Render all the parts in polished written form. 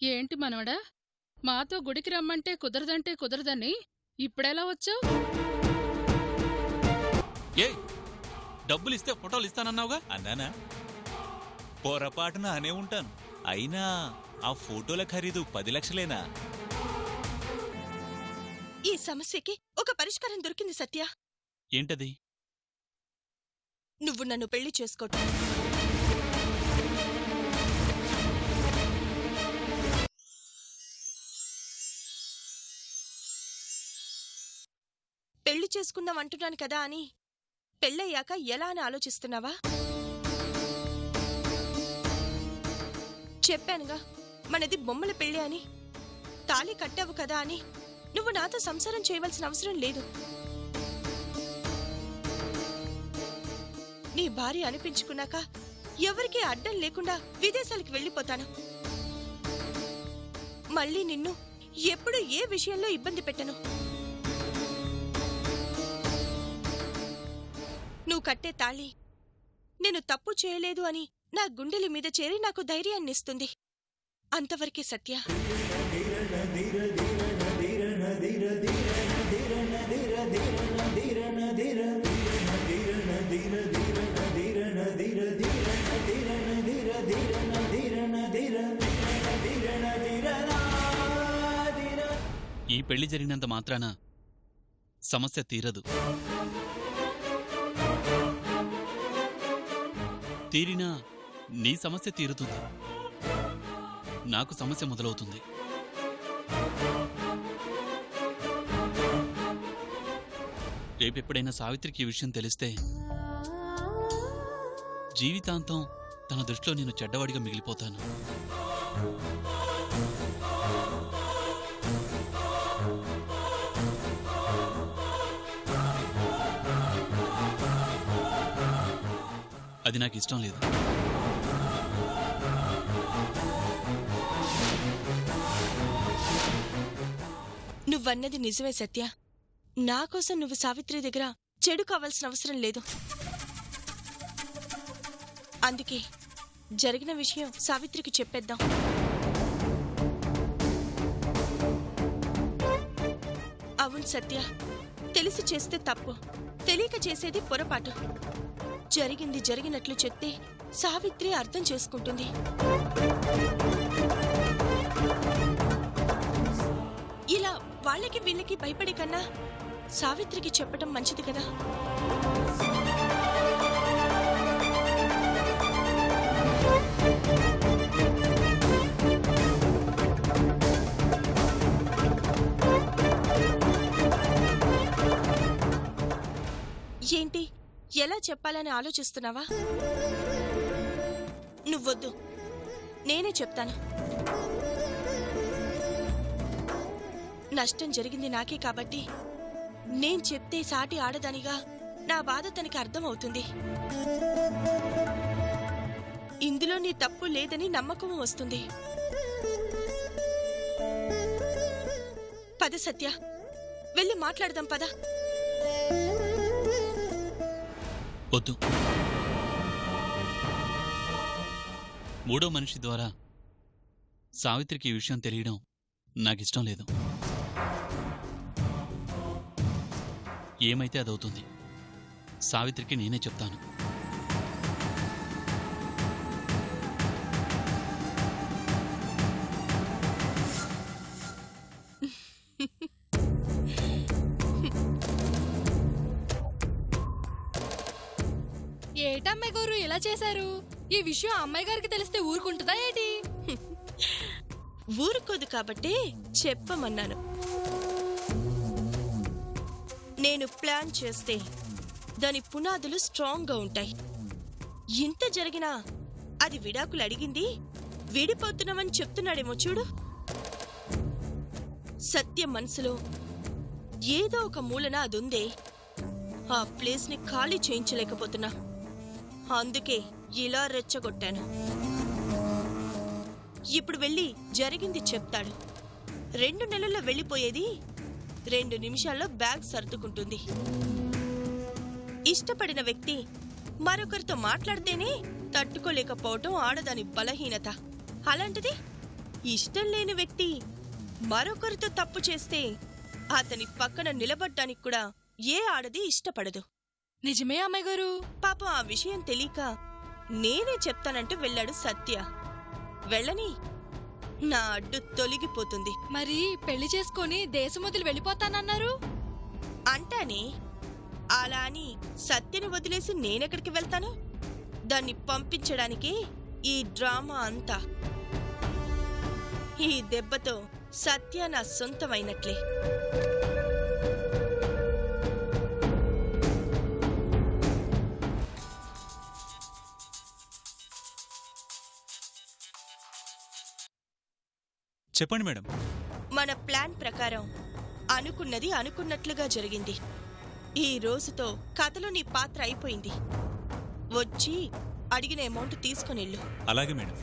ఏంటి మనవడా, మాతో గుడికి రమ్మంటే కుదరదంటే కుదరదని ఇప్పుడెలా వచ్చావు? ఏ డబ్బులిస్తే ఫోటోలు ఇస్తానన్నావుగా? అన్నానా? పొరపాటున అనే ఉంటాను. అయినా ఆ ఫోటోల ఖరీదు 10 లక్షలేనా? ఈ సమస్యకి ఒక పరిష్కారం దొరికింది సత్య. ఏంటది? నువ్వు నన్ను పెళ్లి చేసుకోవటం. పెళ్లి చేసుకుందాం అంటున్నాను కదా అని పెళ్ళయ్యాక ఎలా అని ఆలోచిస్తున్నావా? చెప్పానుగా మనది బొమ్మల పెళ్ళి అని. తాళి కట్టావు కదా అని నువ్వు నాతో సంసారం చేయవలసిన అవసరం లేదు. నీ భార్య అనిపించుకున్నాక ఎవరికీ అడ్డం లేకుండా విదేశాలకు వెళ్ళిపోతాను. మళ్ళీ నిన్ను ఎప్పుడు ఏ విషయంలో ఇబ్బంది పెట్టను. నువ్వు కట్టే తాళి నేను తప్పు చేయలేదు అని నా గుండెల మీద చేరి నాకు ధైర్యాన్నిస్తుంది. అంతవరకే సత్య. ఈ పెళ్లి జరిగినంత మాత్రాన సమస్య తీరదు. తీరినా నీ సమస్య తీరుతుంది, నాకు సమస్య మొదలవుతుంది. రేపెప్పుడైనా సావిత్రికి ఈ విషయం తెలిస్తే జీవితాంతం తన దృష్టిలో నేను చెడ్డవాడిగా మిగిలిపోతాను. అది నాకు ఇష్టం లేదు. నువ్వన్నది నిజమే సత్య. నా కోసం నువ్వు సావిత్రి దగ్గర చెడు కావాల్సిన అవసరం లేదు. అందుకే జరిగిన విషయం సావిత్రికి చెప్పేద్దాం. అవును సత్య, తెలిసి చేస్తే తప్పు, తెలియక చేసేది పొరపాటు. జరిగింది జరిగినట్లు చెప్తే సావిత్రి అర్థం చేసుకుంటుంది. ఇలా వాళ్ళకి వీళ్ళకి భయపడే కన్నా సావిత్రికి చెప్పడం మంచిది కదా. ఏంటి, ఎలా చెప్పాలని ఆలోచిస్తున్నావా? నువ్వొద్దు, నేనే చెప్తాను. నష్టం జరిగింది నాకే కాబట్టి నేను చెప్తే సాటి ఆడదానిగా నా బాధ తనకి అర్థమవుతుంది. ఇందులో నీ తప్పు లేదని నమ్మకం వస్తుంది. పద సత్య, వెళ్ళి మాట్లాడదాం పద. వద్దు, మూడో మనిషి ద్వారా సావిత్రికి ఈ విషయం తెలియడం నాకిష్టం లేదు. ఏమైతే అదవుతుంది. సావిత్రికి నేనే చెప్తాను. ఏటమ్మాయి గారు ఇలా చేశారు? ఈ విషయం అమ్మాయి గారికి తెలిస్తే ఊరుకుంటుందా ఏంటి? ఊరుకోదు కాబట్టే చెప్పమన్నాను. నేను ప్లాన్ చేస్తే దాని పునాదులు స్ట్రాంగ్గా ఉంటాయి. ఇంత జరిగినా అది విడాకులు అడిగింది విడిపోతున్నామని చెప్తున్నాడేమో చూడు. సత్యం మనసులో ఏదో ఒక మూలన అదుందే. ఆ ప్లేస్ని ఖాళీ చేయించలేకపోతున్నా. అందుకే ఇలా రెచ్చగొట్టాను. ఇప్పుడు వెళ్ళి జరిగింది చెప్తాడు. 2 నెలల్లో వెళ్ళిపోయేది 2 నిమిషాల్లో బ్యాగ్ సర్దుకుంటుంది. ఇష్టపడిన వ్యక్తి మరొకరితో మాట్లాడితేనే తట్టుకోలేకపోవటం ఆడదాని బలహీనత. అలాంటిది ఇష్టం లేని వ్యక్తి మరొకరితో తప్పు చేస్తే అతని పక్కన నిలబడ్డానికి కూడా ఏ ఆడది ఇష్టపడదు. నిజమే అమ్మాయి గారు. పాపం ఆ విషయం తెలియక నేనే చెప్తానంటూ వెళ్ళాడు సత్య. వెళ్ళని నా అడ్డు తొలగిపోతుంది. మరి పెళ్లి చేసుకొని దేశం వదిలి వెళ్ళిపోతానన్నారు. అంటానే, అలా అని సత్యని వదిలేసి నేనెక్కడికి వెళ్తాను? దాన్ని పంపించడానికి ఈ డ్రామా అంతా. ఈ దెబ్బతో సత్య నా సొంతమైనట్లే. చెప్పండి మేడం. మన ప్లాన్ ప్రకారం అనుకున్నది అనుకున్నట్లుగా జరిగింది. ఈ రోజుతో కథలో నీ పాత్ర అయిపోయింది. వచ్చి అడిగిన అమౌంట్ తీసుకునెళ్ళు. అలాగే మేడం.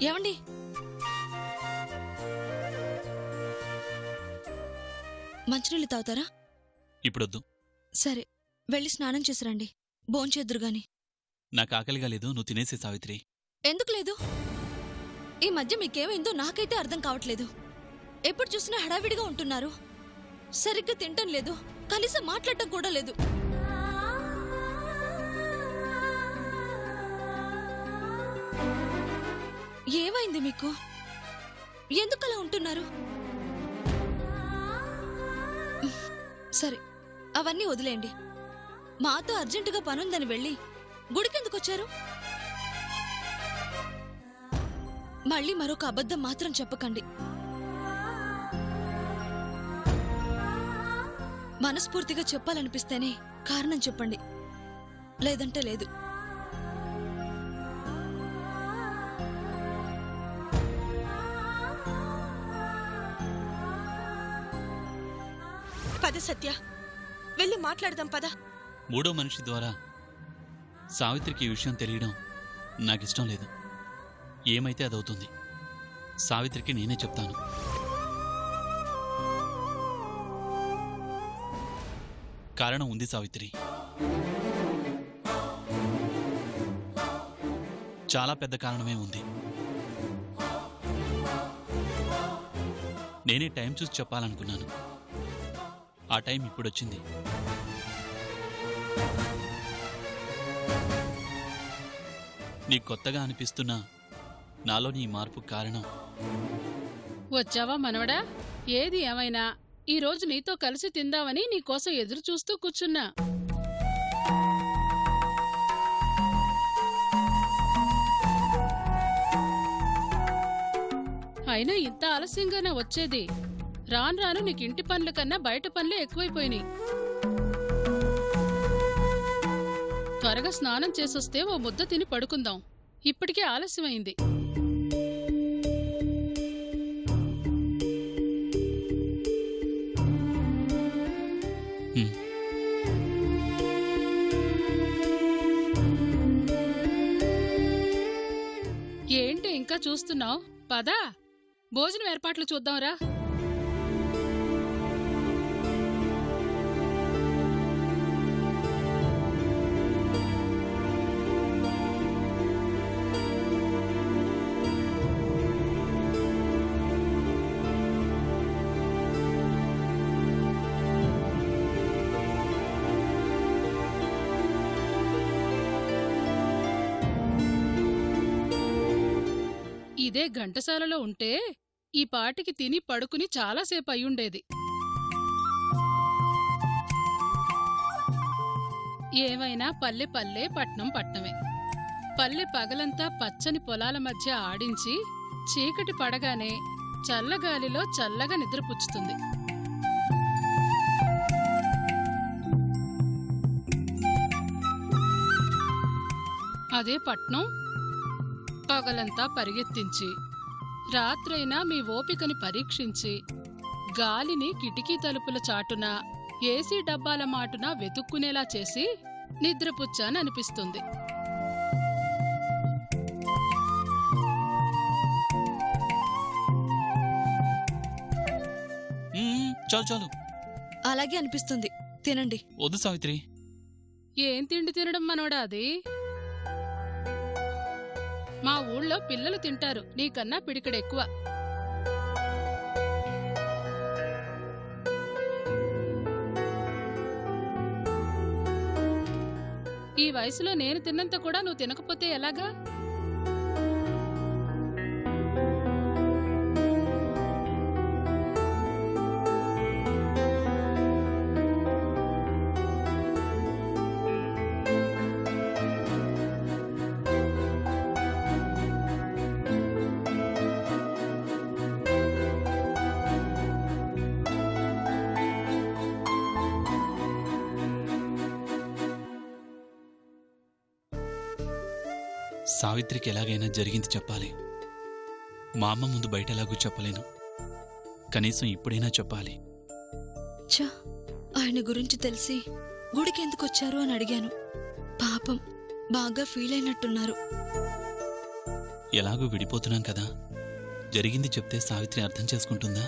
ఏమండి, మంచినీళ్ళు తాగుతారా? ఇప్పుడొద్దు. సరే, వెళ్ళి స్నానం చేసిరండి. భోంచేద్దురుగాని. నాకు ఆకలిగా లేదు, నువ్వు తినేసే సావిత్రి. ఎందుకు లేదు? ఈ మధ్య మీకేమైందో నాకైతే అర్థం కావట్లేదు. ఎప్పుడు చూసినా హడావిడిగా ఉంటున్నారు. సరిగ్గా తింటం లేదు, కనీసం మాట్లాడటం కూడా లేదు. ఏమైంది మీకు? ఎందుకలా ఉంటున్నారు? సరే, అవన్నీ వదిలేయండి. మాతో అర్జెంటుగా పనుందని వెళ్ళి గుడికెందుకొచ్చారు? మళ్ళీ మరొక అబద్ధం మాత్రం చెప్పకండి. మనస్ఫూర్తిగా చెప్పాలనిపిస్తేనే కారణం చెప్పండి, లేదంటే లేదు. పద సత్య, వెళ్ళి మాట్లాడదాం పద. మూడో మనిషి ద్వారా సావిత్రికి ఈ విషయం తెలియడం నాకిష్టం లేదు. ఏమైతే అదవుతుంది. సావిత్రికి నేనే చెప్తాను. కారణం ఉంది సావిత్రి, చాలా పెద్ద కారణమే ఉంది. నేనే టైం చూసి చెప్పాలనుకున్నాను. ఆ టైం ఇప్పుడొచ్చింది. నీ కొత్తగా అనిపిస్తున్న నాలో నీ మార్పు కారణం. వచ్చావా మనవడా? ఏది ఏమైనా ఈరోజు నీతో కలిసి తిందామని నీకోసం ఎదురు చూస్తూ కూర్చున్నా. అయినా ఇంత ఆలస్యంగానే వచ్చేది? రాను రాను నీకు ఇంటి పనుల కన్నా బయట పనులే ఎక్కువైపోయినాయి. త్వరగా స్నానం చేసొస్తే ఓ ముద్ద తిని పడుకుందాం. ఇప్పటికే ఆలస్యమైంది. ఏంటి ఇంకా చూస్తున్నావు? పదా, భోజనం ఏర్పాట్లు చూద్దాంరా. ఇదే ఘంటసాలలో ఉంటే ఈ పాటికి తిని పడుకుని చాలాసేపు అయ్యుండేది. ఏమైనా పల్లె పల్లె, పట్నం పట్నమే. పల్లె పగలంతా పచ్చని పొలాల మధ్య ఆడించి చీకటి పడగానే చల్లగాలిలో చల్లగా నిద్రపుచ్చుతుంది. అదే పట్నం పగలంతా పరిగెత్తించి రాత్రైనా మీ ఓపికని పరీక్షించి గాలిని కిటికీ తలుపుల చాటున ఏసీ డబ్బాల మాటున వెతుక్కునేలా చేసి నిద్రపుచ్చాననిపిస్తుంది. చాలు చాలు. అలాగే అనిపిస్తుంది. తినండి. వద్దు సావిత్రి. ఏం తిండి తినడం మనోడా అది? మా ఊళ్ళో పిల్లలు తింటారు, నీకన్నా పిడికడెక్కువ. ఈ వయసులో నేను తిన్నంత కూడా నువ్వు తినకపోతే ఎలాగా? సావిత్రికి ఎలాగైనా జరిగింది చెప్పాలి. మా అమ్మ ముందు బయట ఎలాగూ చెప్పలేను. కనీసం ఇప్పుడైనా చెప్పాలి. ఛ, ఆయన గురించి తెలిసి గుడికి ఎందుకొచ్చారు అని అడిగాను. పాపం బాగా ఫీల్ అయినట్టున్నారు. ఎలాగూ విడిపోతున్నాం కదా, జరిగింది చెప్తే సావిత్రి అర్థం చేసుకుంటుందా?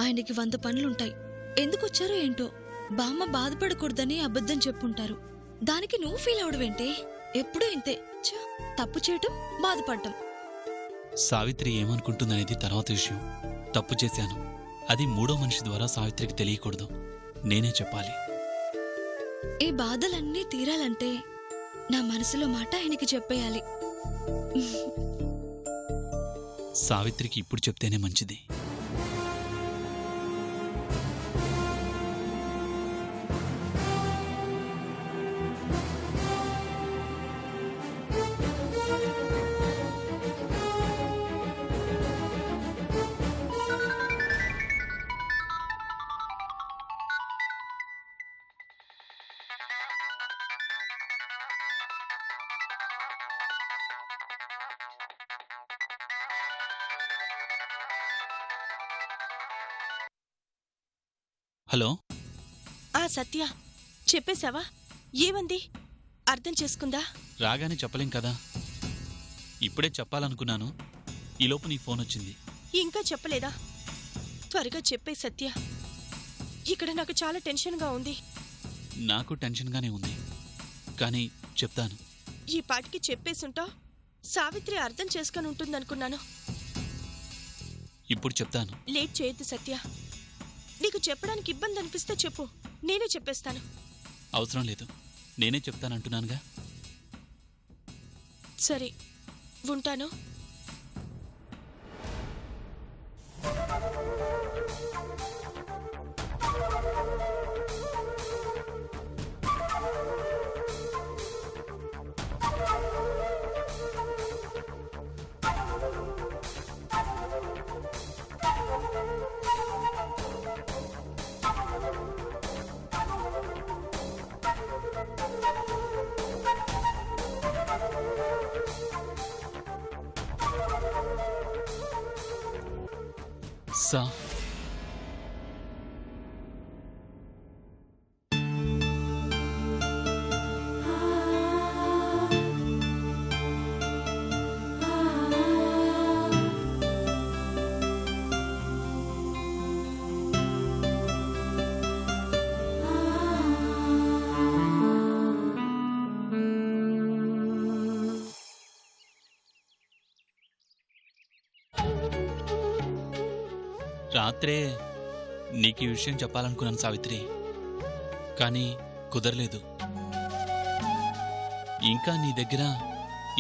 ఆయనకి 100 పనులుంటాయి. ఎందుకొచ్చారో ఏంటో. బామ్మ బాధపడకూడదని అబద్ధం చెప్పుంటారు. దానికి నువ్వు ఫీల్ అవడమేంటే? ఎప్పుడూ ఇంతే. ఛ, తప్పు చేయటం, బాధపడటం. సావిత్రి ఏమనుకుంటుందనేది తర్వాత విషయం. తప్పు చేశాను, అది మూడో మనిషి ద్వారా సావిత్రికి తెలియకూడదు. నేనే చెప్పాలి. ఈ బాధలన్నీ తీరాలంటే నా మనసులో మాట ఆయనకి చెప్పేయాలి. సావిత్రికి ఇప్పుడు చెప్తేనే మంచిది. హలో. సత్య, చెప్పేశావా? ఏమంది? అర్థం చేసుకుందా? రాగానే చెప్పలేం కదా. ఇప్పుడే చెప్పాలనుకున్నాను, ఈలోపు నీ ఫోన్ వచ్చింది. ఇంకా చెప్పలేదా? త్వరగా చెప్పే సత్య. ఇక్కడ నాకు చాలా టెన్షన్గా ఉంది. నాకు టెన్షన్గానే ఉంది, కానీ చెప్తాను. ఈ పాటికి చెప్పేసుంటావు. సావిత్రి అర్థం చేసుకొని ఉంటుందనుకున్నాను. ఇప్పుడు చెప్తాను. లేట్ చేయొద్దు సత్య. నీకు చెప్పడానికి ఇబ్బంది అనిపిస్తే చెప్పు, నేనే చెప్పేస్తాను. అవసరం లేదు, నేనే చెప్తానంటున్నానుగా. సరే, ఉంటాను. సా రాత్రే నీకు ఈ విషయం చెప్పాలనుకున్నాను సావిత్రి, కానీ కుదరలేదు. ఇంకా నీ దగ్గర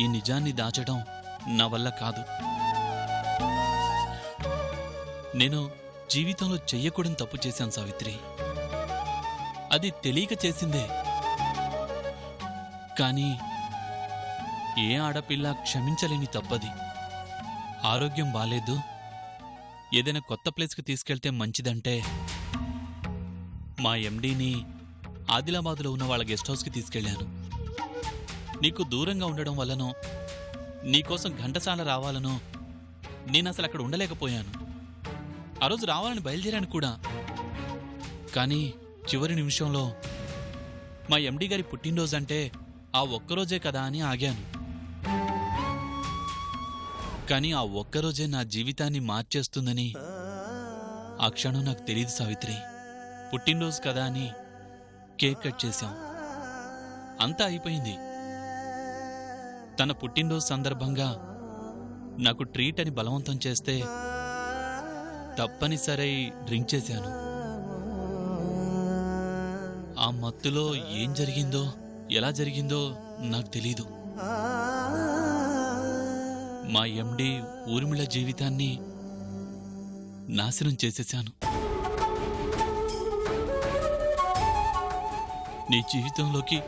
ఈ నిజాన్ని దాచడం నా వల్ల కాదు. నేను జీవితంలో చెయ్యకూడని తప్పు చేశాను సావిత్రి. అది తెలియక చేసిందే. కానీ ఏ ఆడపిల్ల క్షమించలేని తప్పది. ఆరోగ్యం బాలేదు, ఏదైనా కొత్త ప్లేస్కి తీసుకెళ్తే మంచిదంటే మా ఎండీని ఆదిలాబాద్లో ఉన్న వాళ్ళ గెస్ట్ హౌస్కి తీసుకెళ్లాను. నీకు దూరంగా ఉండడం వల్లనో నీకోసం ఘంటసాల రావాలనో నేనసలు అక్కడ ఉండలేకపోయాను. ఆ రోజు రావాలని బయలుదేరాను కూడా. కానీ చివరి నిమిషంలో మా ఎండి గారి పుట్టినరోజంటే ఆ ఒక్కరోజే కదా అని ఆగాను. కానీ ఆ ఒక్కరోజే నా జీవితాన్ని మార్చేస్తుందని ఆ క్షణం నాకు తెలియదు సావిత్రి. పుట్టినరోజు కదా అని కేక్ కట్ చేశాం, అంతా అయిపోయింది. తన పుట్టినరోజు సందర్భంగా నాకు ట్రీట్ అని బలవంతం చేస్తే తప్పనిసరై డ్రింక్ చేశాను. ఆ మత్తులో ఏం జరిగిందో ఎలా జరిగిందో నాకు తెలీదు. మా ఎండి ఊర్మిళ జీవితాన్ని నాశనం చేసేశాను. నీ జీవితంలోకి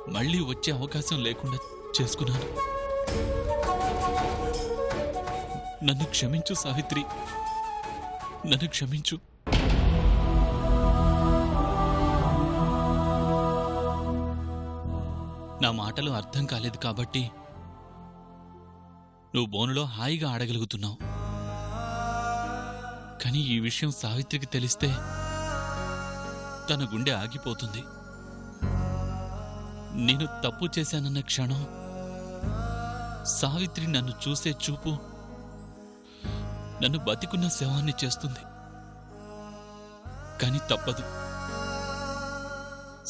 మళ్ళీ వచ్చే అవకాశం లేకుండా చేసుకున్నాను. నన్ను క్షమించు సావిత్రి, నన్ను క్షమించు. నా మాటలు అర్థం కాలేదు కాబట్టి నువ్వు బోనులో హాయిగా ఆడగలుగుతున్నావు. కానీ ఈ విషయం సావిత్రికి తెలిస్తే తన గుండె ఆగిపోతుంది. నేను తప్పు చేశానన్న క్షణం సావిత్రి నన్ను చూసే చూపు నన్ను బతికున్న శవాన్ని చేస్తుంది. కాని తప్పదు.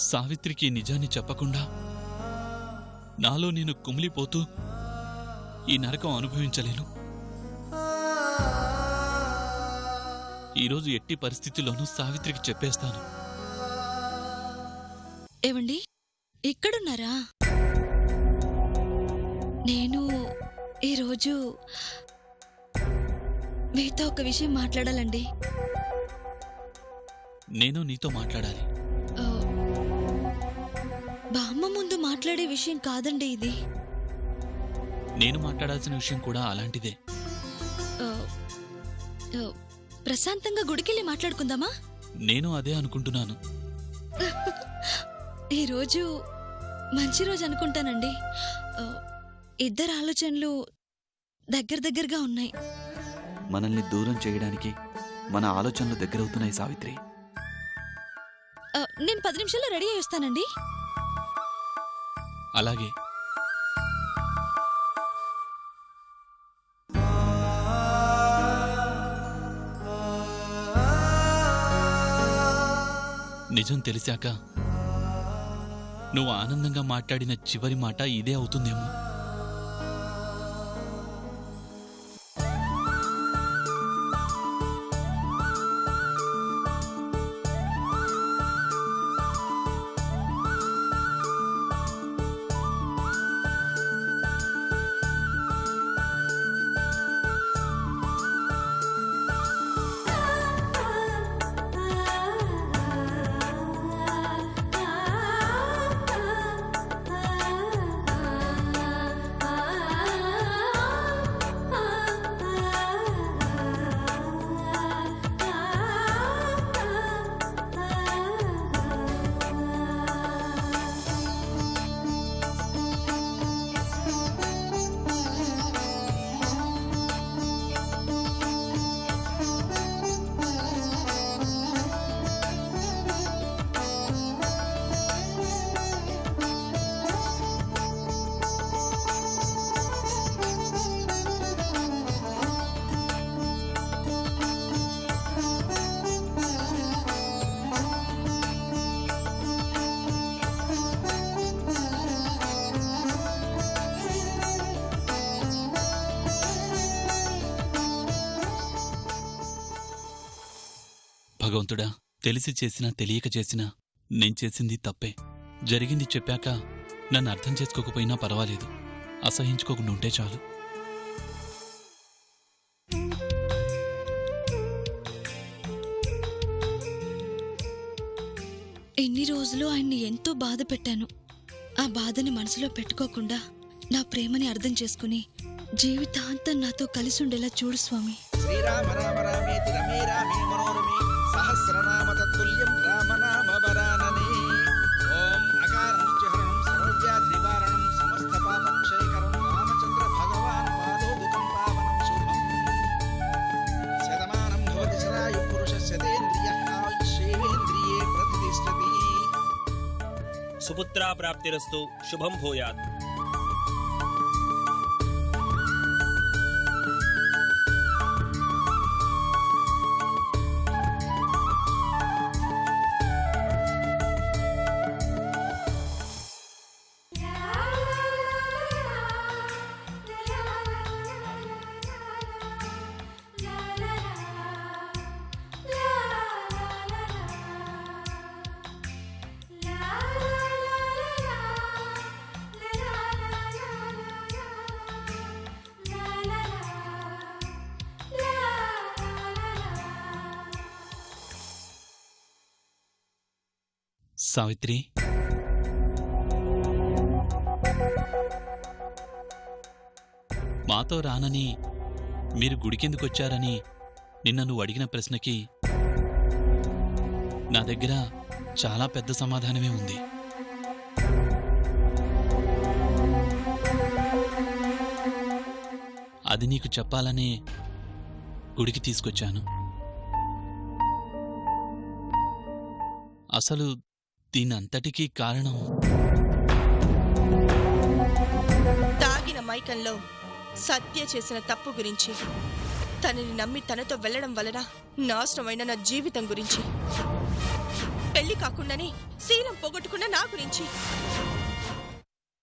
సావిత్రికి నిజాన్ని చెప్పకుండా నాలో నేను కుమిలిపోతూ ఈ నరకం అనుభవించలేను. ఈరోజు ఎట్టి పరిస్థితుల్లోనూ సావిత్రికి చెప్పేస్తాను. ఏవండి, ఇక్కడున్నారా? నేను ఈరోజు మీతో ఒక విషయం మాట్లాడాలండి. నేను నీతో మాట్లాడాలి. ఆ, బామ్మ ముందు మాట్లాడే విషయం కాదండి ఇది. నేను మాట్లాడాల్సిన విషయం కూడా అలాంటిదే. ఆ, ఆ, ప్రశాంతంగా గుడికెళ్ళి మాట్లాడుకుందామా? నేను అదే అనుకుంటున్నాను. ఈరోజు మంచి రోజు అనుకుంటానండి. ఆ, ఇద్దరు ఆలోచనలు దగ్గరగా ఉన్నాయి. మనల్ని దూరం చేయడానికి మన ఆలోచనలు దగ్గరవుతున్నాయి సావిత్రి. నేను 10 నిమిషాల్లో రెడీ అయ్యి వస్తానండి. అలాగే. నిజం తెలిసాక నువ్వు ఆనందంగా మాట్లాడిన చివరి మాట ఇదే అవుతుందేమో. భగవంతుడా, తెలిసి చేసినా తెలియక చేసినా నేను చేసింది తప్పే. జరిగింది చెప్పాక నన్ను అర్థం చేసుకోకపోయినా పర్వాలేదు, అసహించుకోకుండా ఉంటే చాలు. ఎన్ని రోజులు ఆయన్ని ఎంతో బాధ పెట్టాను. ఆ బాధని మనసులో పెట్టుకోకుండా నా ప్రేమని అర్థం చేసుకుని జీవితాంతం నాతో కలిసి ఉండేలా చూడు స్వామి. శ్రీరామ రామ రామేతి రమే రామే మనోరమే సహస్రనామ తత్తుల్యం రామనామ వరాననే. ఓం అకారణం సర్వవ్యాధి నివారణం సమస్త సుపుత్రా ప్రాప్తిరస్తు, శుభం భూయాత్. సావిత్రి, మాతో రానని మీరు గుడికెందుకొచ్చారని నిన్న నువ్వు అడిగిన ప్రశ్నకి నా దగ్గర చాలా పెద్ద సమాధానమే ఉంది. అది నీకు చెప్పాలనే గుడికి తీసుకొచ్చాను. అసలు దీనంతటికీ కారణం తాగిన మైకంలో సత్య చేసిన తప్పు గురించి, తనని నమ్మి తనతో వెళ్లడం వలన నాశనమైన నా జీవితం గురించి, పెళ్లి కాకుండానే శీలం పోగొట్టుకున్న నా గురించి.